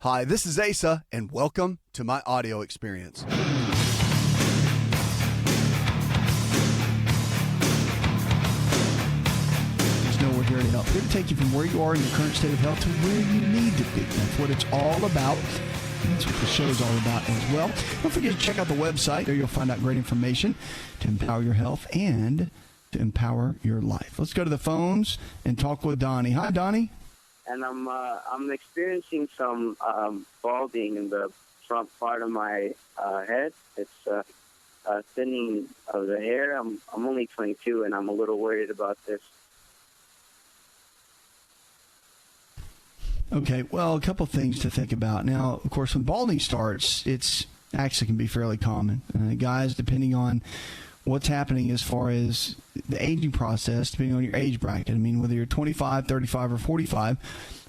Hi, this is Asa, and welcome to my audio experience. There's nowhere here to help. Here to take you from where you are in your current state of health to where you need to be. That's what it's all about. That's what the show is all about as well. Don't forget to check out the website. There you'll find out great information to empower your health and to empower your life. Let's go to the phones and talk with Donnie. Hi, Donnie. And I'm experiencing some balding in the front part of my head. It's thinning of the hair. I'm only 22, and I'm a little worried about this. Okay, well, a couple things to think about. Now, of course, when balding starts, it's actually can be fairly common. Guys, depending on what's happening as far as the aging process, depending on your age bracket. I mean, whether you're 25, 35, or 45,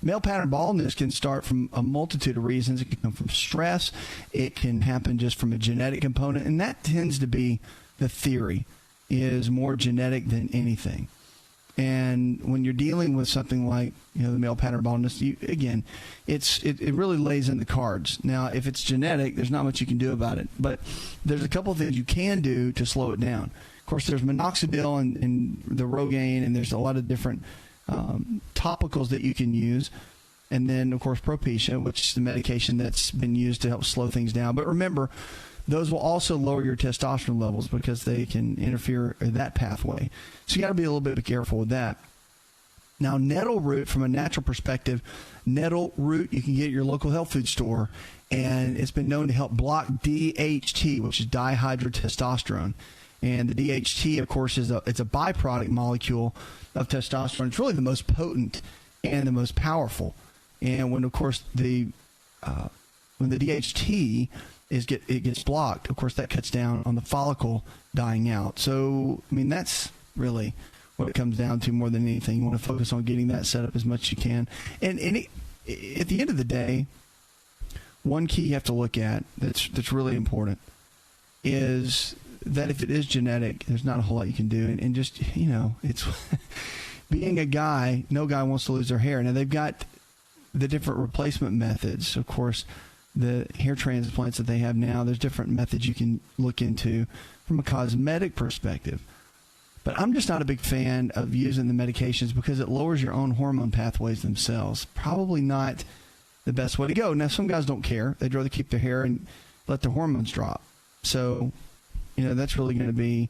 male pattern baldness can start from a multitude of reasons. It can come from stress. It can happen just from a genetic component, and that tends to be the theory, is more genetic than anything. And when you're dealing with something like, the male pattern baldness, it really lays in the cards. Now, if it's genetic, there's not much you can do about it. But there's a couple of things you can do to slow it down. Of course, there's minoxidil and the Rogaine, and there's a lot of different topicals that you can use. And then, of course, Propecia, which is the medication that's been used to help slow things down. But remember, those will also lower your testosterone levels because they can interfere in that pathway. So you got to be a little bit careful with that. Now, nettle root, from a natural perspective, nettle root you can get at your local health food store, and it's been known to help block DHT, which is dihydrotestosterone. And the DHT, of course, it's a byproduct molecule of testosterone. It's really the most potent and the most powerful. And when, of course, when the DHT it gets blocked, of course, that cuts down on the follicle dying out. So, I mean, that's really what it comes down to more than anything. You want to focus on getting that set up as much as you can. And at the end of the day, one key you have to look at that's really important is that if it is genetic, there's not a whole lot you can do. And just, it's being a guy, no guy wants to lose their hair. Now, they've got the different replacement methods, of course. The hair transplants that they have now, there's different methods you can look into from a cosmetic perspective. But I'm just not a big fan of using the medications because it lowers your own hormone pathways themselves. Probably not the best way to go. Now, some guys don't care. They'd rather keep their hair and let their hormones drop. So, that's really going to be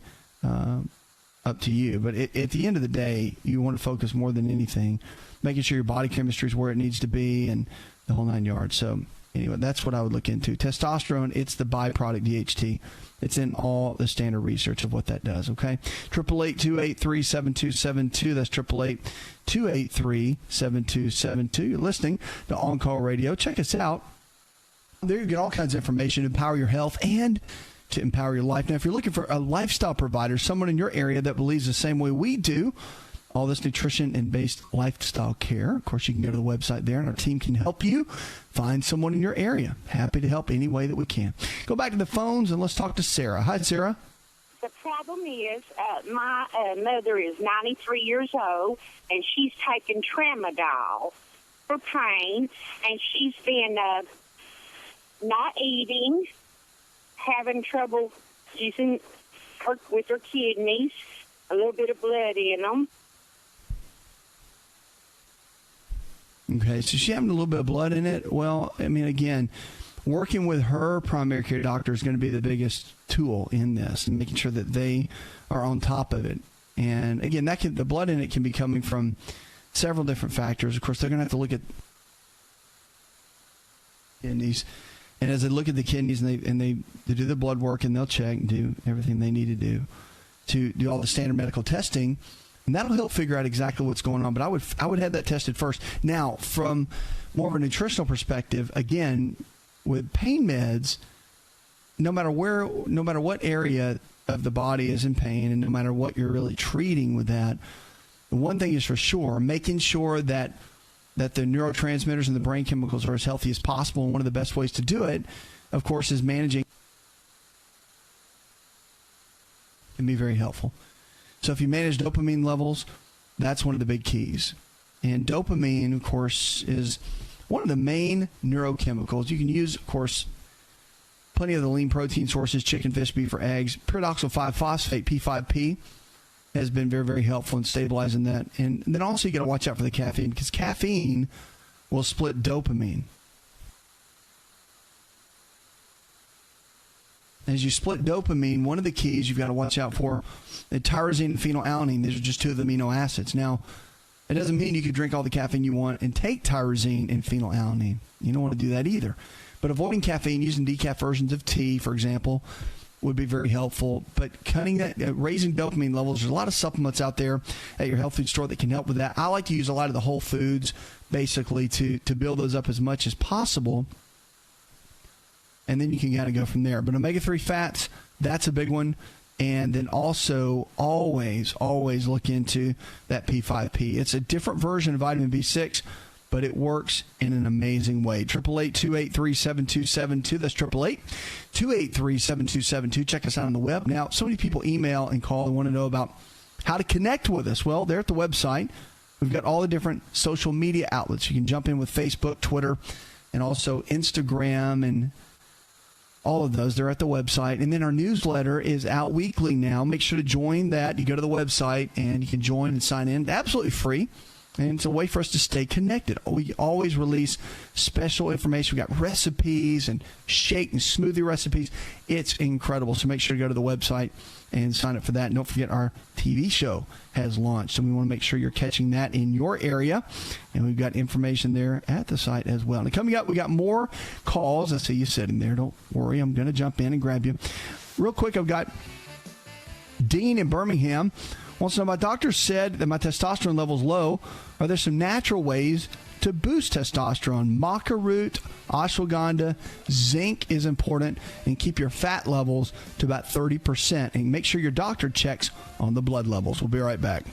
up to you. But at the end of the day, you want to focus more than anything, making sure your body chemistry is where it needs to be and the whole nine yards. So, anyway, that's what I would look into. Testosterone, it's the byproduct DHT. It's in all the standard research of what that does, okay? 888-283-7272. That's 888-283-7272. You're listening to On Call Radio. Check us out. There you get all kinds of information to empower your health and to empower your life. Now, if you're looking for a lifestyle provider, someone in your area that believes the same way we do, all this nutrition and based lifestyle care. Of course, you can go to the website there, and our team can help you find someone in your area. Happy to help any way that we can. Go back to the phones, and let's talk to Sarah. Hi, Sarah. The problem is my mother is 93 years old, and she's taken tramadol for pain, and she's been not eating, having trouble using with her kidneys, a little bit of blood in them. Okay, so she's having a little bit of blood in it. Well, I mean, again, working with her primary care doctor is going to be the biggest tool in this, and making sure that they are on top of it. And again, the blood in it can be coming from several different factors. Of course, they're going to have to look at kidneys, and as they look at the kidneys and they do the blood work, and they'll check and do everything they need to do all the standard medical testing. And that'll help figure out exactly what's going on. But I would have that tested first. Now, from more of a nutritional perspective, again, with pain meds, no matter what area of the body is in pain, and no matter what you're really treating with that, one thing is for sure, making sure that the neurotransmitters and the brain chemicals are as healthy as possible. And one of the best ways to do it, of course, is managing. Can be very helpful. So if you manage dopamine levels, that's one of the big keys. And dopamine, of course, is one of the main neurochemicals. You can use, of course, plenty of the lean protein sources, chicken, fish, beef, or eggs. Pyridoxal 5-phosphate, P5P, has been very, very helpful in stabilizing that. And then also you got to watch out for the caffeine, because caffeine will split dopamine. As you split dopamine, one of the keys you've got to watch out for is tyrosine and phenylalanine. These are just two of the amino acids. Now, it doesn't mean you can drink all the caffeine you want and take tyrosine and phenylalanine. You don't want to do that either. But avoiding caffeine, using decaf versions of tea, for example, would be very helpful. But cutting that, raising dopamine levels, there's a lot of supplements out there at your health food store that can help with that. I like to use a lot of the whole foods, basically, to build those up as much as possible. And then you can kind of go from there. But omega-3 fats, that's a big one. And then also always look into that P5P. It's a different version of vitamin B6, but it works in an amazing way. 888-283-7272. That's 888-283-7272. Check us out on the web. Now, so many people email and call and want to know about how to connect with us. Well, they're at the website. We've got all the different social media outlets. You can jump in with Facebook, Twitter, and also Instagram and all of those. They're at the website. And then our newsletter is out weekly now. Make sure to join that. You go to the website and you can join and sign in. Absolutely free. And it's a way for us to stay connected. We always release special information. We got recipes and shake and smoothie recipes. It's incredible. So make sure to go to the website and sign up for that. And don't forget, our TV show has launched. And we want to make sure you're catching that in your area. And we've got information there at the site as well. And coming up, we got more calls. I see you sitting there. Don't worry. I'm going to jump in and grab you. Real quick, I've got Dean in Birmingham. Wants to know, my doctor said that my testosterone level is low. Are there some natural ways to boost testosterone? Maca root, ashwagandha, zinc is important, and keep your fat levels to about 30%. And make sure your doctor checks on the blood levels. We'll be right back.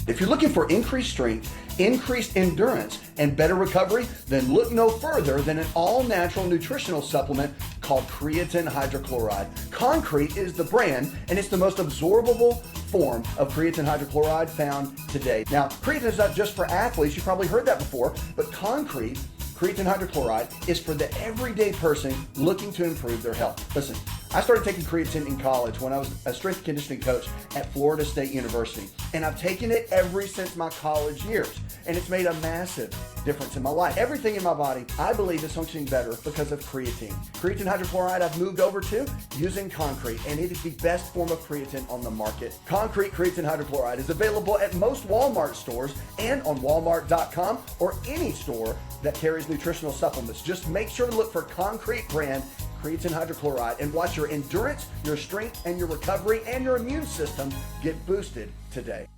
If you're looking for increased strength, increased endurance, and better recovery, then look no further than an all-natural nutritional supplement called creatine hydrochloride. Concrete is the brand, and it's the most absorbable form of creatine hydrochloride found today. Now, creatine is not just for athletes. You probably heard that before, but creatine hydrochloride is for the everyday person looking to improve their health. Listen, I started taking creatine in college when I was a strength and conditioning coach at Florida State University, and I've taken it ever since my college years, and it's made a massive difference in my life. Everything in my body, I believe, is functioning better because of creatine. Creatine hydrochloride I've moved over to using Concrete, and it is the best form of creatine on the market. Concrete creatine hydrochloride is available at most Walmart stores and on Walmart.com or any store that carries nutritional supplements. Just make sure to look for Concrete brand creatine hydrochloride and watch your endurance, your strength, and your recovery and your immune system get boosted today.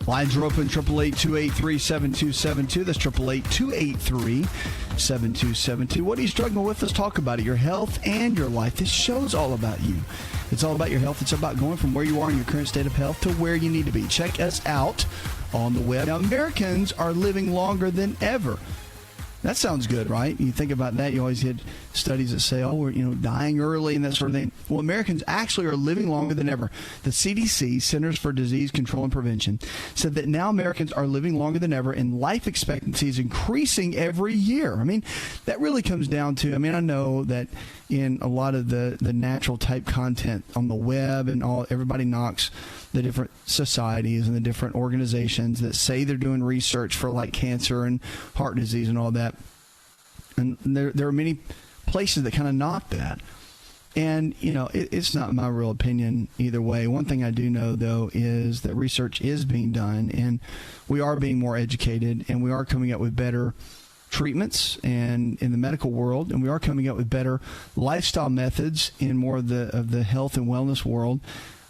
Lines are open, 888-283-7272. That's 888-283-7272. What are you struggling with? Let's talk about it. Your health and your life. This show's all about you. It's all about your health. It's about going from where you are in your current state of health to where you need to be. Check us out on the web. Now, Americans are living longer than ever. That sounds good, right? You think about that, you always get studies that say, oh, we're dying early and that sort of thing. Well, Americans actually are living longer than ever. The CDC, Centers for Disease Control and Prevention, said that now Americans are living longer than ever, and life expectancy is increasing every year. I mean, that really comes down to, I know that in a lot of the natural type content on the web and all, everybody knocks the different societies and the different organizations that say they're doing research for like cancer and heart disease and all that. And there are many places that kind of knock that. And, it's not my real opinion either way. One thing I do know, though, is that research is being done, and we are being more educated, and we are coming up with better treatments and in the medical world, and we are coming up with better lifestyle methods in more of the health and wellness world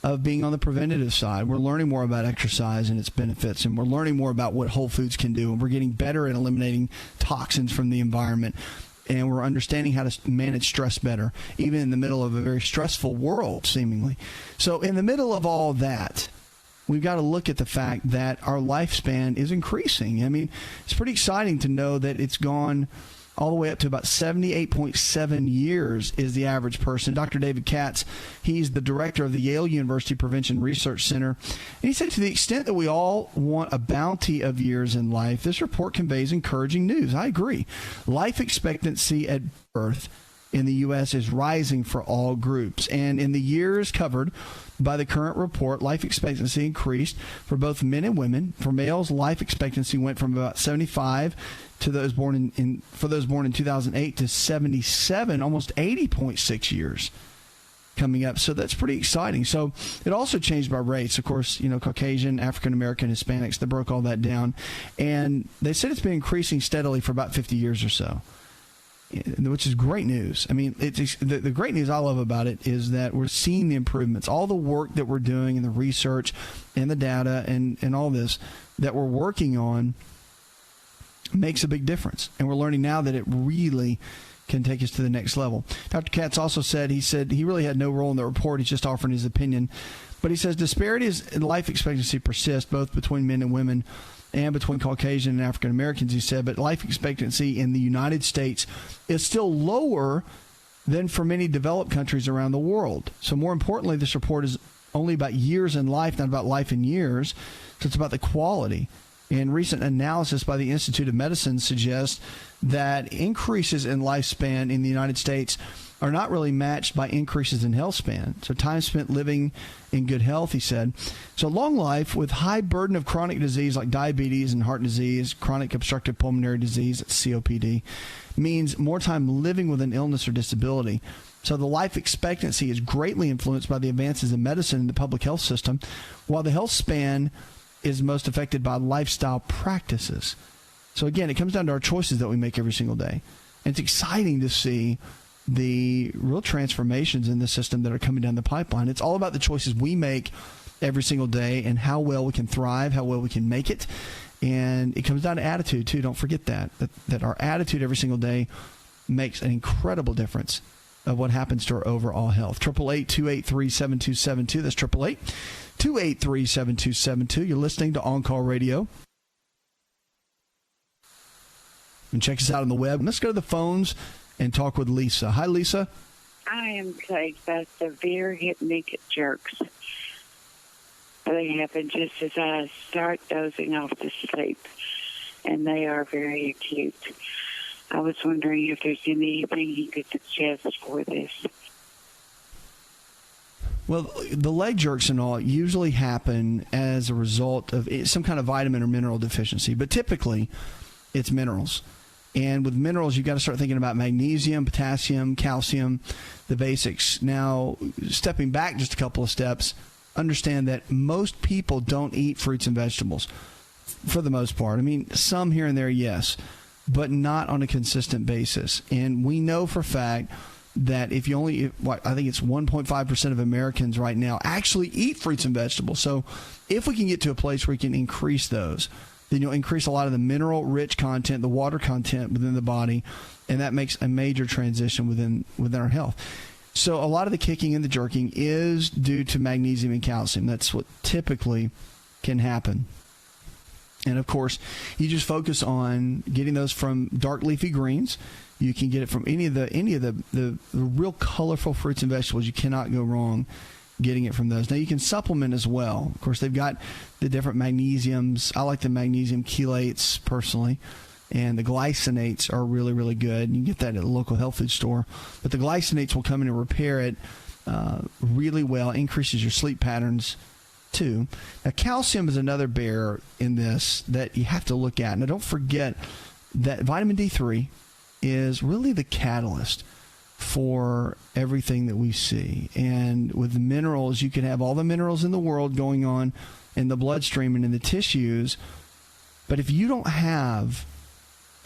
of being on the preventative side. We're learning more about exercise and its benefits, and we're learning more about what whole foods can do, and we're getting better at eliminating toxins from the environment, and we're understanding how to manage stress better, even in the middle of a very stressful world, seemingly. So in the middle of all that, we've got to look at the fact that our lifespan is increasing. It's pretty exciting to know that it's gone all the way up to about 78.7 years is the average person. Dr. David Katz, he's the director of the Yale University Prevention Research Center. And he said, to the extent that we all want a bounty of years in life, this report conveys encouraging news. I agree. Life expectancy at birth in the U.S. is rising for all groups. And in the years covered by the current report, life expectancy increased for both men and women. For males, life expectancy went from about 75 to those born in 2008 to 77, almost 80.6 years coming up. So that's pretty exciting. So it also changed by race. Of course, Caucasian, African-American, Hispanics, they broke all that down. And they said it's been increasing steadily for about 50 years or so, which is great news. The great news I love about it is that we're seeing the improvements, all the work that we're doing and the research and the data and all this that we're working on makes a big difference. And we're learning now that it really can take us to the next level. Dr. Katz also said he really had no role in the report. He's just offering his opinion. But he says disparities in life expectancy persist both between men and women and between Caucasian and African Americans, he said, but life expectancy in the United States is still lower than for many developed countries around the world. So more importantly, this report is only about years in life, not about life in years. So it's about the quality. And recent analysis by the Institute of Medicine suggests that increases in lifespan in the United States are not really matched by increases in health span. So time spent living in good health, he said. So long life with high burden of chronic disease like diabetes and heart disease, chronic obstructive pulmonary disease, COPD, means more time living with an illness or disability. So the life expectancy is greatly influenced by the advances in medicine and the public health system, while the health span is most affected by lifestyle practices. So again, it comes down to our choices that we make every single day. And it's exciting to see the real transformations in the system that are coming down the pipeline. It's all about the choices we make every single day and how well we can thrive, how well we can make it. And it comes down to attitude, too. Don't forget that our attitude every single day makes an incredible difference of what happens to our overall health. 888-283-7272. That's 888-283-7272. You're listening to On Call Radio. And check us out on the web. Let's go to the phones and talk with Lisa. Hi, Lisa. I am plagued by severe hypnic jerks. They happen just as I start dozing off to sleep, and they are very acute. I was wondering if there's anything you could suggest for this. Well, the leg jerks and all usually happen as a result of some kind of vitamin or mineral deficiency, but typically it's minerals. And with minerals, you've got to start thinking about magnesium, potassium, calcium, the basics. Now, stepping back just a couple of steps, understand that most people don't eat fruits and vegetables for the most part. Some here and there, yes, but not on a consistent basis. And we know for a fact that I think it's 1.5% of Americans right now actually eat fruits and vegetables. So if we can get to a place where we can increase those, then you'll increase a lot of the mineral-rich content, the water content within the body, and that makes a major transition within our health. So a lot of the kicking and the jerking is due to magnesium and calcium. That's what typically can happen. And, of course, you just focus on getting those from dark leafy greens. You can get it from any of the real colorful fruits and vegetables. You cannot go wrong getting it from those. Now, you can supplement as well. Of course, they've got the different magnesiums. I like the magnesium chelates personally. And the glycinates are really, really good. You can get that at a local health food store. But the glycinates will come in and repair it really well, increases your sleep patterns too. Now, calcium is another bear in this that you have to look at. Now, don't forget that vitamin D3 is really the catalyst for everything that we see. And with the minerals, you can have all the minerals in the world going on in the bloodstream and in the tissues. But if you don't have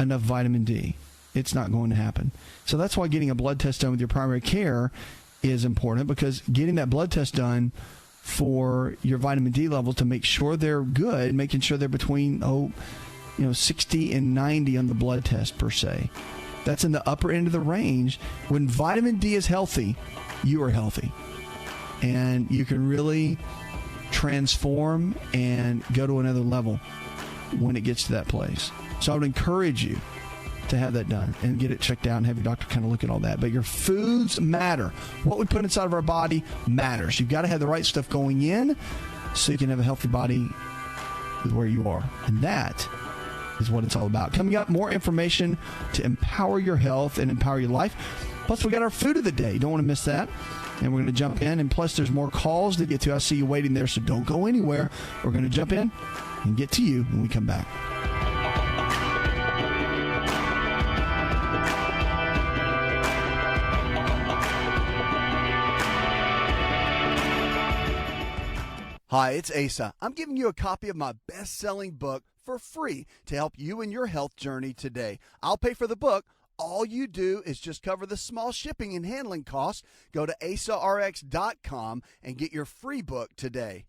enough vitamin D, it's not going to happen. So that's why getting a blood test done with your primary care is important, because getting that blood test done for your vitamin D levels to make sure they're good, making sure they're between 60 and 90 on the blood test per se. That's in the upper end of the range. When vitamin D is healthy, you are healthy. And you can really transform and go to another level when it gets to that place. So I would encourage you to have that done and get it checked out and have your doctor kind of look at all that. But your foods matter. What we put inside of our body matters. You've got to have the right stuff going in so you can have a healthy body with where you are. And that is what it's all about. Coming up, more information to empower your health and empower your life. Plus, we got our food of the day. You don't want to miss that. And we're going to jump in. And plus, there's more calls to get to. I see you waiting there, so don't go anywhere. We're going to jump in and get to you when we come back. Hi, it's Asa. I'm giving you a copy of my best-selling book for free to help you in your health journey today. I'll pay for the book. All you do is just cover the small shipping and handling costs. Go to AsaRx.com and get your free book today.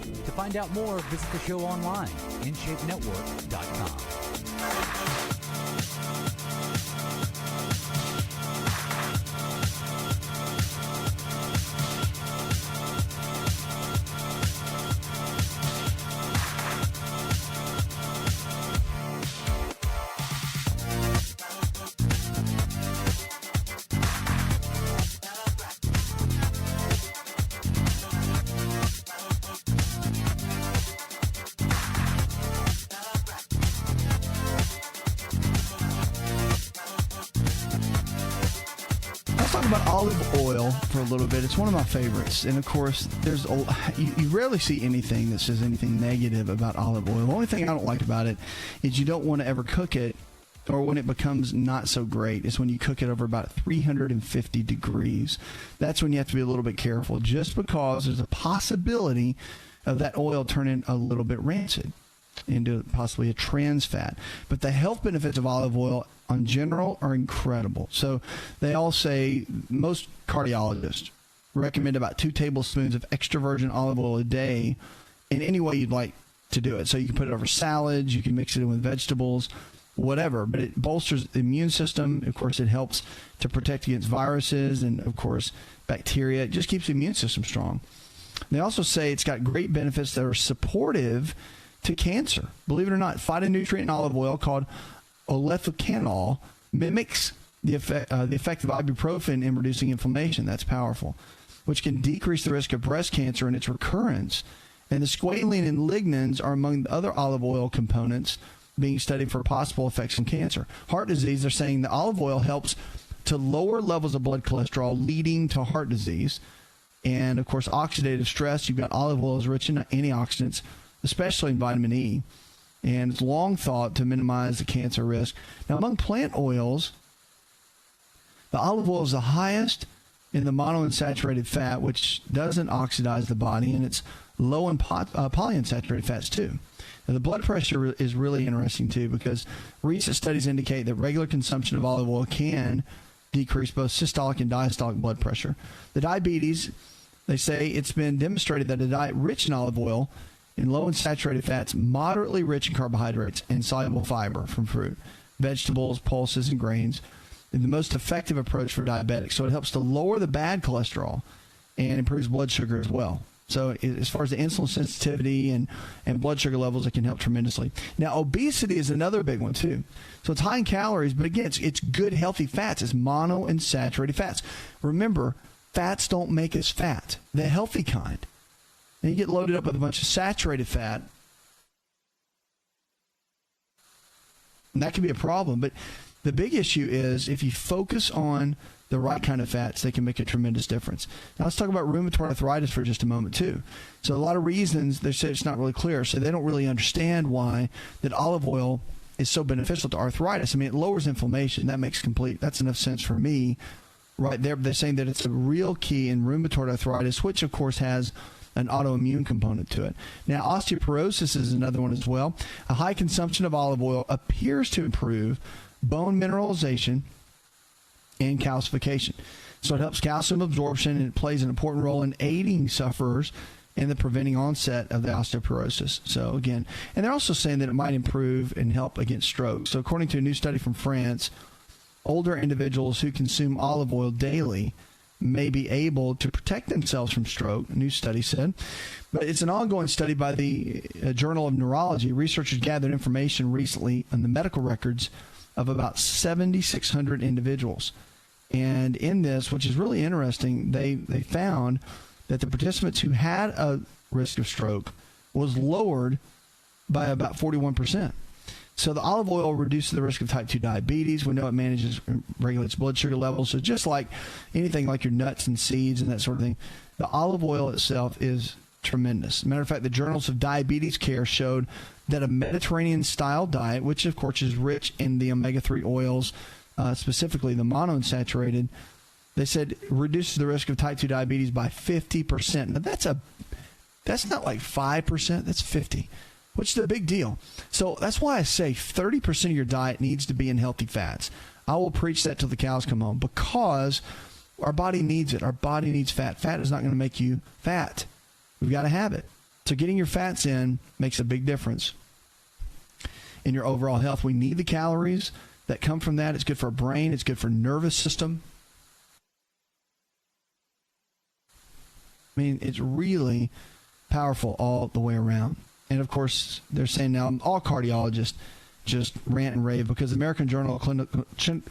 To find out more, visit the show online, InShapeNetwork.com. Olive oil for a little bit. It's one of my favorites. And of course, you rarely see anything that says anything negative about olive oil. The only thing I don't like about it is you don't want to ever cook it, or when it becomes not so great is when you cook it over about 350 degrees. That's when you have to be a little bit careful, just because there's a possibility of that oil turning a little bit rancid into possibly a trans fat. But the health benefits of olive oil in general are incredible. So they all say, most cardiologists recommend about 2 tablespoons of extra virgin olive oil a day in any way you'd like to do it. So you can put it over salads, you can mix it in with vegetables, whatever. But it bolsters the immune system. Of course, it helps to protect against viruses and, of course, bacteria. It just keeps the immune system strong. They also say it's got great benefits that are supportive to cancer. Believe it or not, phytonutrient in olive oil called oleficanol mimics the effect of ibuprofen in reducing inflammation. That's powerful, which can decrease the risk of breast cancer and its recurrence. And the squalene and lignans are among the other olive oil components being studied for possible effects on cancer. Heart disease, they're saying the olive oil helps to lower levels of blood cholesterol, leading to heart disease. And, of course, oxidative stress. You've got olive oil is rich in antioxidants, especially in vitamin E, and it's long thought to minimize the cancer risk. Now, among plant oils, the olive oil is the highest in the monounsaturated fat, which doesn't oxidize the body, and it's low in polyunsaturated fats too. Now, the blood pressure is really interesting too, because recent studies indicate that regular consumption of olive oil can decrease both systolic and diastolic blood pressure. The diabetes, they say it's been demonstrated that a diet rich in olive oil in low in saturated fats, moderately rich in carbohydrates, and soluble fiber from fruit, vegetables, pulses, and grains the most effective approach for diabetics. So it helps to lower the bad cholesterol and improves blood sugar as well. So as far as the insulin sensitivity and blood sugar levels, it can help tremendously. Now, obesity is another big one, too. So it's high in calories, but again, it's good, healthy fats. It's monounsaturated fats. Remember, fats don't make us fat. The healthy kind. And you get loaded up with a bunch of saturated fat, and that can be a problem. But the big issue is if you focus on the right kind of fats, they can make a tremendous difference. Now let's talk about rheumatoid arthritis for just a moment too. So a lot of reasons they say it's not really clear, so they don't really understand why that olive oil is so beneficial to arthritis. I mean, it lowers inflammation. That's enough sense for me right there. They're saying that it's a real key in rheumatoid arthritis, which of course has an autoimmune component to it. Now, osteoporosis is another one as well. A high consumption of olive oil appears to improve bone mineralization and calcification. So it helps calcium absorption, and it plays an important role in aiding sufferers in the preventing onset of the osteoporosis. So again, and they're also saying that it might improve and help against stroke. So according to a new study from France, older individuals who consume olive oil daily may be able to protect themselves from stroke, a new study said. But it's an ongoing study by the Journal of Neurology. Researchers gathered information recently on the medical records of about 7,600 individuals. And in this, which is really interesting, they found that the participants who had a risk of stroke was lowered by about 41%. So the olive oil reduces the risk of type 2 diabetes. We know it regulates blood sugar levels. So just like anything like your nuts and seeds and that sort of thing, the olive oil itself is tremendous. As a matter of fact, the Journals of Diabetes Care showed that a Mediterranean-style diet, which of course is rich in the omega-3 oils, specifically the monounsaturated, they said reduces the risk of type 2 diabetes by 50%. Now that's not like 5%, that's 50%, which is a big deal. So that's why I say 30% of your diet needs to be in healthy fats. I will preach that till the cows come home, because our body needs it. Our body needs fat. Fat is not going to make you fat. We've got to have it. So getting your fats in makes a big difference in your overall health. We need the calories that come from that. It's good for our brain. It's good for nervous system. I mean, it's really powerful all the way around. And, of course, they're saying now all cardiologists just rant and rave because the American Journal of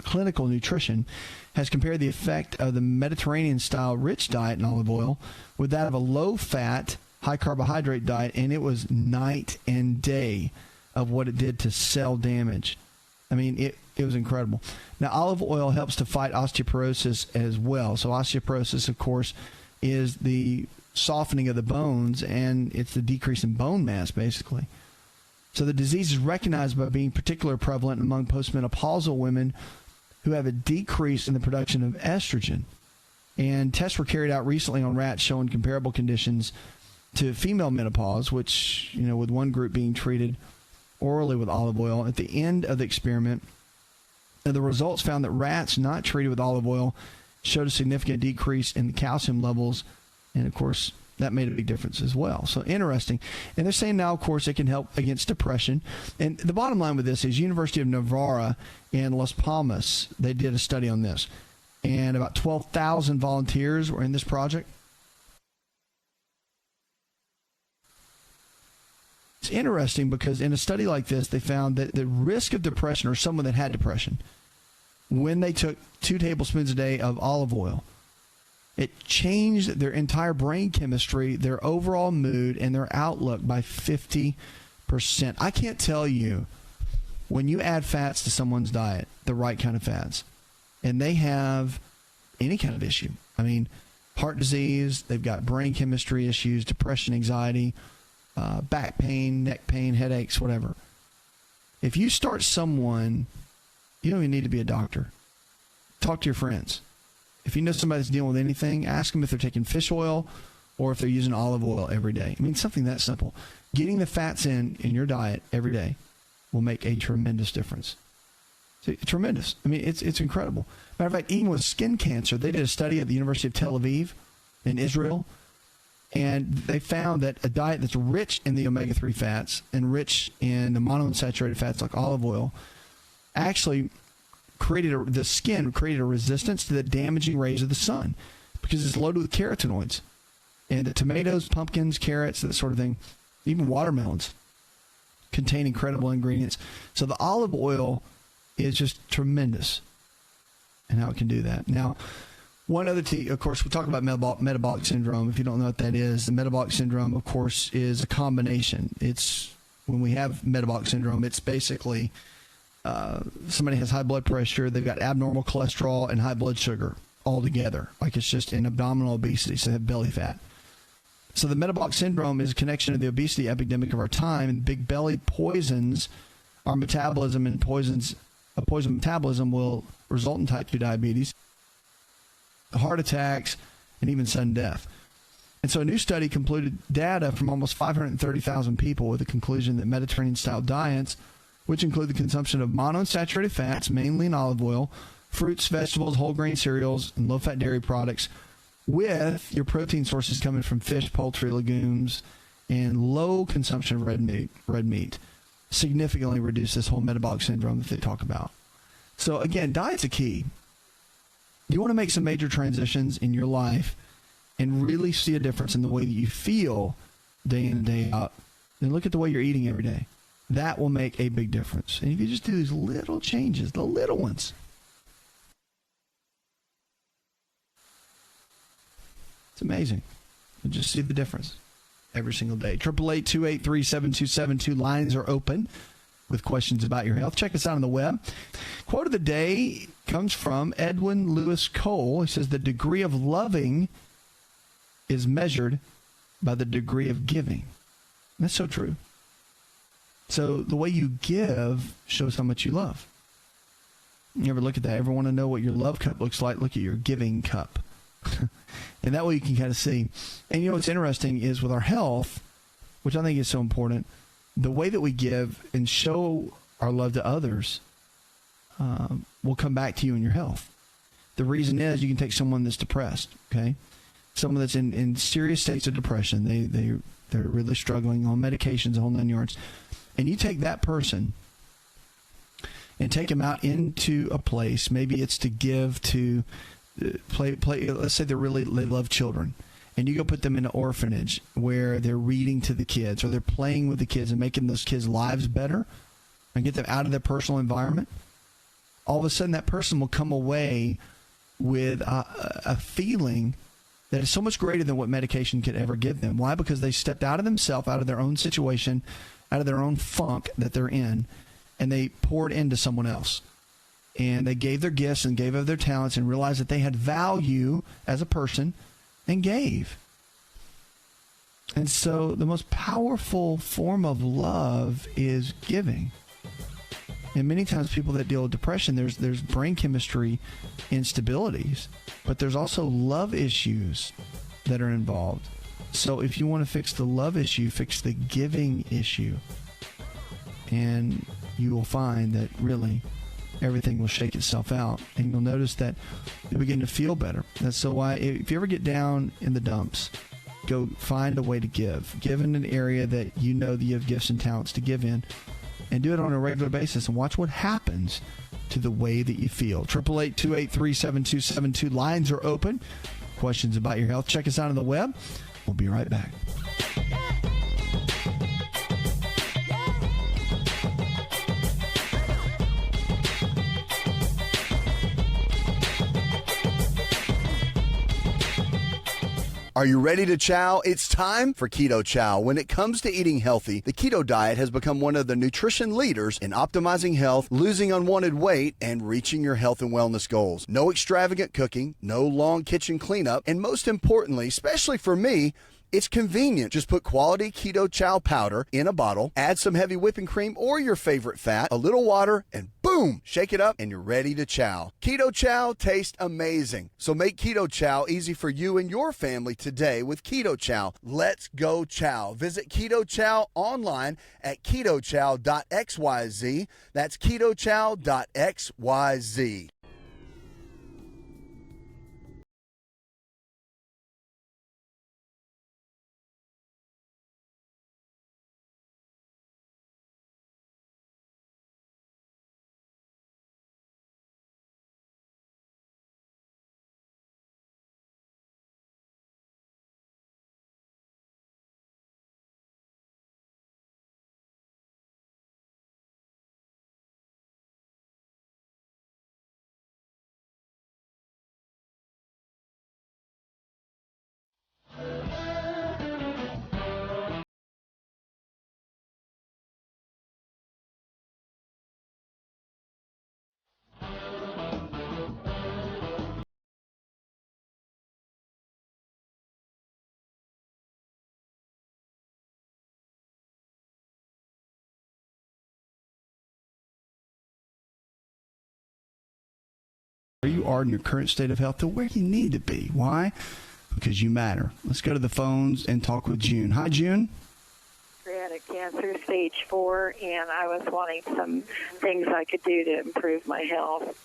Clinical Nutrition has compared the effect of the Mediterranean-style rich diet in olive oil with that of a low-fat, high-carbohydrate diet, and it was night and day of what it did to cell damage. I mean, it was incredible. Now, olive oil helps to fight osteoporosis as well. So osteoporosis, of course, is the softening of the bones, and it's the decrease in bone mass, basically. So the disease is recognized by being particularly prevalent among postmenopausal women who have a decrease in the production of estrogen. And tests were carried out recently on rats showing comparable conditions to female menopause, which, with one group being treated orally with olive oil. At the end of the experiment, the results found that rats not treated with olive oil showed a significant decrease in the calcium levels, and of course that made a big difference as well. So interesting. And they're saying now, of course, it can help against depression. And the bottom line with this is University of Navarra in Las Palmas, they did a study on this, and about 12,000 volunteers were in this project. It's interesting because in a study like this, they found that the risk of depression, or someone that had depression, when they took 2 tablespoons a day of olive oil, it changed their entire brain chemistry, their overall mood, and their outlook by 50%. I can't tell you, when you add fats to someone's diet, the right kind of fats, and they have any kind of issue, I mean, heart disease, they've got brain chemistry issues, depression, anxiety, back pain, neck pain, headaches, whatever. If you start someone, you don't even need to be a doctor. Talk to your friends. If you know somebody that's dealing with anything, ask them if they're taking fish oil or if they're using olive oil every day. I mean, something that simple. Getting the fats in your diet every day will make a tremendous difference. Tremendous. I mean, it's incredible. Matter of fact, even with skin cancer, they did a study at the University of Tel Aviv in Israel, and they found that a diet that's rich in the omega-3 fats and rich in the monounsaturated fats like olive oil actually the skin created a resistance to the damaging rays of the sun because it's loaded with carotenoids. And the tomatoes, pumpkins, carrots, that sort of thing, even watermelons, contain incredible ingredients. So the olive oil is just tremendous in how it can do that. Now, one other of course, we talk about metabolic syndrome. If you don't know what that is, the metabolic syndrome, of course, is a combination. It's when we have metabolic syndrome, it's basically somebody has high blood pressure, they've got abnormal cholesterol and high blood sugar all together. Like it's just an abdominal obesity, so they have belly fat. So the metabolic syndrome is a connection to the obesity epidemic of our time, and big belly poisons our metabolism, and a poison metabolism will result in type 2 diabetes, heart attacks, and even sudden death. And so a new study concluded data from almost 530,000 people with the conclusion that Mediterranean-style diets, which include the consumption of monounsaturated fats, mainly in olive oil, fruits, vegetables, whole grain cereals, and low-fat dairy products, with your protein sources coming from fish, poultry, legumes, and low consumption of red meat, significantly reduce this whole metabolic syndrome that they talk about. So again, diet's a key. You want to make some major transitions in your life and really see a difference in the way that you feel day in and day out, then look at the way you're eating every day. That will make a big difference. And if you just do these little changes, the little ones, it's amazing. You just see the difference every single day. 888-283-7272. Lines are open with questions about your health. Check us out on the web. Quote of the day comes from Edwin Lewis Cole. He says, the degree of loving is measured by the degree of giving. And that's so true. So the way you give shows how much you love. You ever look at that? Ever want to know what your love cup looks like? Look at your giving cup. And that way you can kind of see. And you know what's interesting is with our health, which I think is so important, the way that we give and show our love to others will come back to you in your health. The reason is you can take someone that's depressed, okay? Someone that's in serious states of depression. They're really struggling on medications, the whole 9 yards. And you take that person and take them out into a place. Maybe it's to give to play. Let's say they love children, and you go put them in an orphanage where they're reading to the kids or they're playing with the kids and making those kids' lives better, and get them out of their personal environment. All of a sudden, that person will come away with a feeling that is so much greater than what medication could ever give them. Why? Because they stepped out of themselves, out of their own situation, out of their own funk that they're in, and they poured into someone else. And they gave their gifts and gave of their talents and realized that they had value as a person and gave. And so the most powerful form of love is giving. And many times people that deal with depression, there's brain chemistry instabilities, but there's also love issues that are involved. So if you want to fix the love issue, fix the giving issue, and you will find that really everything will shake itself out, and you'll notice that you begin to feel better. That's so why if you ever get down in the dumps, go find a way to give. Give in an area that you know that you have gifts and talents to give in, and do it on a regular basis, and watch what happens to the way that you feel. 888-283-7272. Lines are open. Questions about your health. Check us out on the web. We'll be right back. Are you ready to chow? It's time for Keto Chow. When it comes to eating healthy, the keto diet has become one of the nutrition leaders in optimizing health, losing unwanted weight, and reaching your health and wellness goals. No extravagant cooking, no long kitchen cleanup, and most importantly, especially for me, it's convenient. Just put quality Keto Chow powder in a bottle, add some heavy whipping cream or your favorite fat, a little water, and boom, shake it up and you're ready to chow. Keto Chow tastes amazing. So make Keto Chow easy for you and your family today with Keto Chow. Let's go chow. Visit Keto Chow online at ketochow.xyz. That's ketochow.xyz. you are in your current state of health to where you need to be. Why? Because you matter. Let's go to the phones and talk with June. Hi, June. Pancreatic cancer, stage 4, and I was wanting some things I could do to improve my health.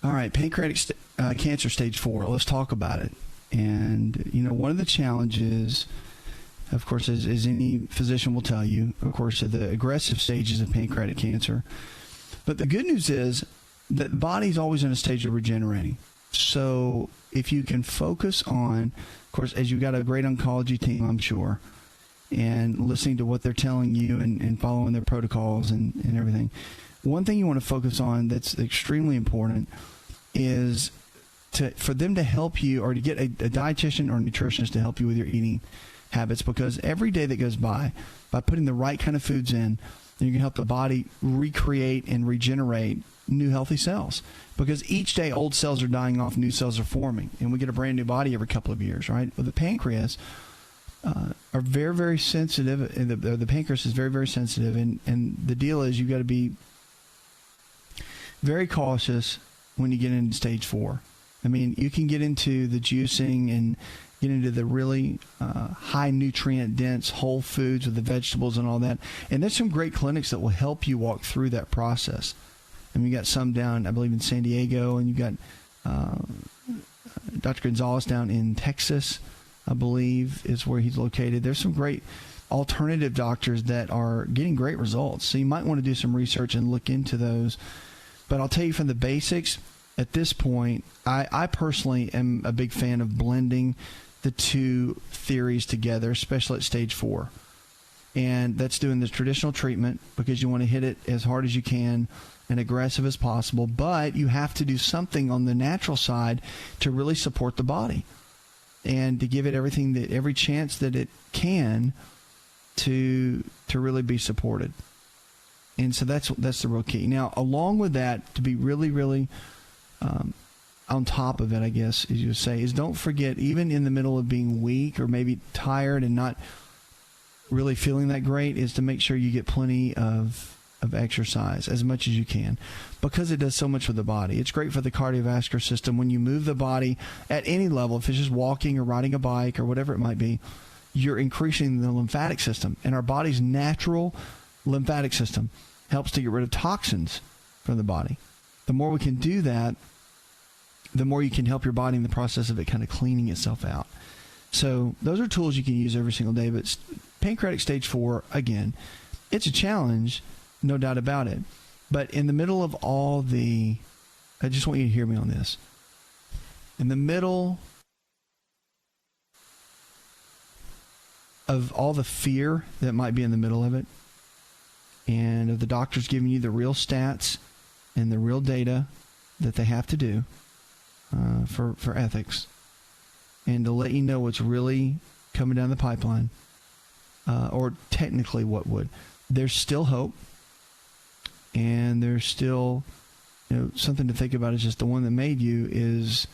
All right, pancreatic cancer, stage 4. Let's talk about it. And, one of the challenges, of course, as any physician will tell you, of course, are the aggressive stages of pancreatic cancer. But the good news is that the body's always in a stage of regenerating. So if you can focus on, of course, as you've got a great oncology team, I'm sure, and listening to what they're telling you and following their protocols and everything, one thing you want to focus on that's extremely important is for them to help you, or to get a dietitian or a nutritionist to help you with your eating habits, because every day that goes by putting the right kind of foods in, you can help the body recreate and regenerate new healthy cells, because each day old cells are dying off, new cells are forming, and we get a brand new body every couple of years, right? Well, the pancreas are very, very sensitive. The pancreas is very, very sensitive, and the deal is you've got to be very cautious when you get into stage 4. I mean, you can get into the juicing and get into the really high nutrient dense whole foods with the vegetables and all that. And there's some great clinics that will help you walk through that process. I mean, you got some down, I believe, in San Diego, and you got Dr. Gonzalez down in Texas, I believe, is where he's located. There's some great alternative doctors that are getting great results. So you might want to do some research and look into those. But I'll tell you from the basics, at this point, I personally am a big fan of blending the two theories together, especially at stage 4. And that's doing the traditional treatment, because you want to hit it as hard as you can and aggressive as possible. But you have to do something on the natural side to really support the body and to give it every chance that it can to really be supported. And so that's the real key. Now, along with that, to be really, really on top of it, I guess, as you would say, is don't forget, even in the middle of being weak or maybe tired and not really feeling that great, is to make sure you get plenty of exercise as much as you can, because it does so much for the body. It's great for the cardiovascular system. When you move the body at any level, if it's just walking or riding a bike or whatever it might be, you're increasing the lymphatic system. And our body's natural lymphatic system helps to get rid of toxins from the body. The more we can do that, the more you can help your body in the process of it kind of cleaning itself out. So those are tools you can use every single day. But pancreatic stage 4, again, it's a challenge, no doubt about it. But in the middle of all I just want you to hear me on this. In the middle of all the fear that might be in the middle of it, and of the doctors giving you the real stats and the real data that they have to do for ethics, and to let you know what's really coming down the pipeline, or technically what would, there's still hope, and there's still something to think about. Is just the one that made you is,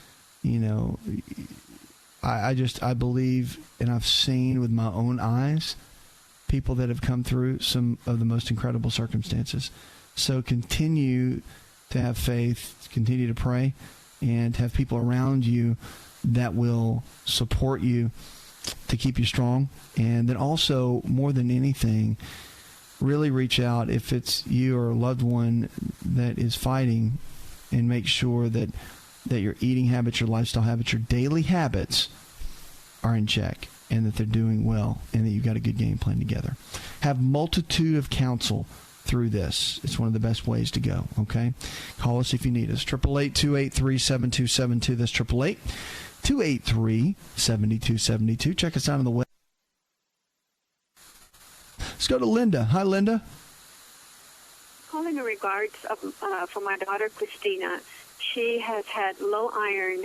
I believe, and I've seen with my own eyes, people that have come through some of the most incredible circumstances. So continue to have faith, continue to pray, and have people around you that will support you to keep you strong. And then also, more than anything, really reach out if it's you or a loved one that is fighting, and make sure that your eating habits, your lifestyle habits, your daily habits are in check, and that they're doing well, and that you've got a good game plan together. Have multitude of counsel through this. It's one of the best ways to go, okay? Call us if you need us. 888-283-7272. That's 888-283-7272. Check us out on the web. Let's go to Linda. Hi, Linda. Calling in regards for my daughter, Christina. She has had low iron,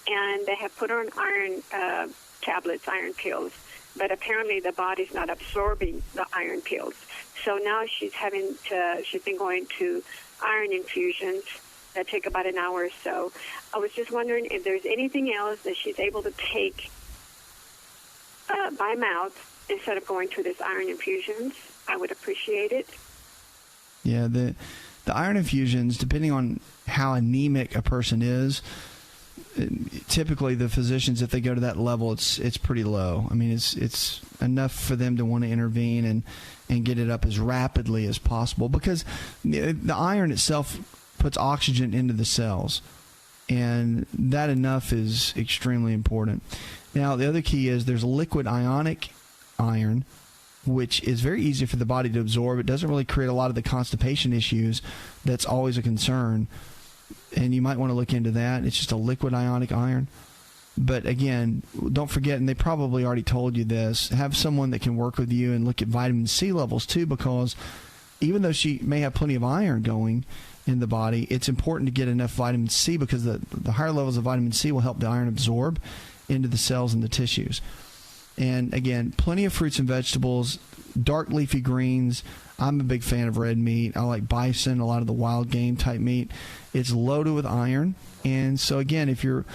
and they have put her on iron tablets, iron pills, but apparently the body's not absorbing the iron pills. So now she's been going to iron infusions that take about an hour or so. I was just wondering if there's anything else that she's able to take by mouth instead of going to this iron infusions. I would appreciate it. Yeah, the iron infusions, depending on how anemic a person is, typically the physicians, if they go to that level, it's pretty low. I mean, it's enough for them to want to intervene and get it up as rapidly as possible, because the iron itself puts oxygen into the cells, and that enough is extremely important. Now, the other key is there's liquid ionic iron, which is very easy for the body to absorb. It doesn't really create a lot of the constipation issues that's always a concern, and you might want to look into that. It's just a liquid ionic iron. But again, don't forget, and they probably already told you this, have someone that can work with you and look at vitamin C levels too, because even though she may have plenty of iron going in the body, it's important to get enough vitamin C, because the higher levels of vitamin C will help the iron absorb into the cells and the tissues. And again, plenty of fruits and vegetables, dark leafy greens. I'm a big fan of red meat. I like bison, a lot of the wild game type meat. It's loaded with iron. And so again, if you're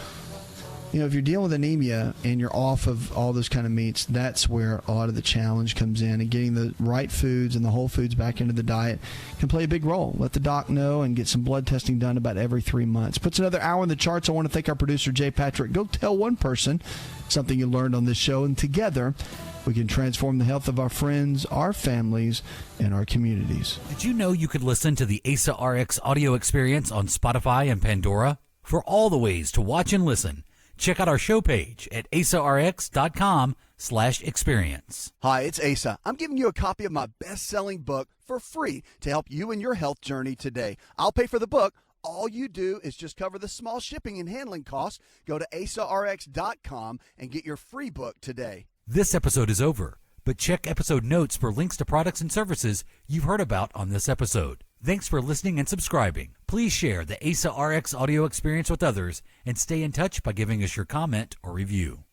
dealing with anemia and you're off of all those kind of meats, that's where a lot of the challenge comes in. And getting the right foods and the whole foods back into the diet can play a big role. Let the doc know and get some blood testing done about every 3 months. Puts another hour in the charts. I want to thank our producer, Jay Patrick. Go tell one person something you learned on this show, and together we can transform the health of our friends, our families, and our communities. Did you know you could listen to the AsaRx audio experience on Spotify and Pandora? For all the ways to watch and listen, check out our show page at asarx.com/experience. Hi, it's Asa. I'm giving you a copy of my best-selling book for free to help you in your health journey today. I'll pay for the book. All you do is just cover the small shipping and handling costs. Go to asarx.com and get your free book today. This episode is over, but check episode notes for links to products and services you've heard about on this episode. Thanks for listening and subscribing. Please share the AsaRx audio experience with others and stay in touch by giving us your comment or review.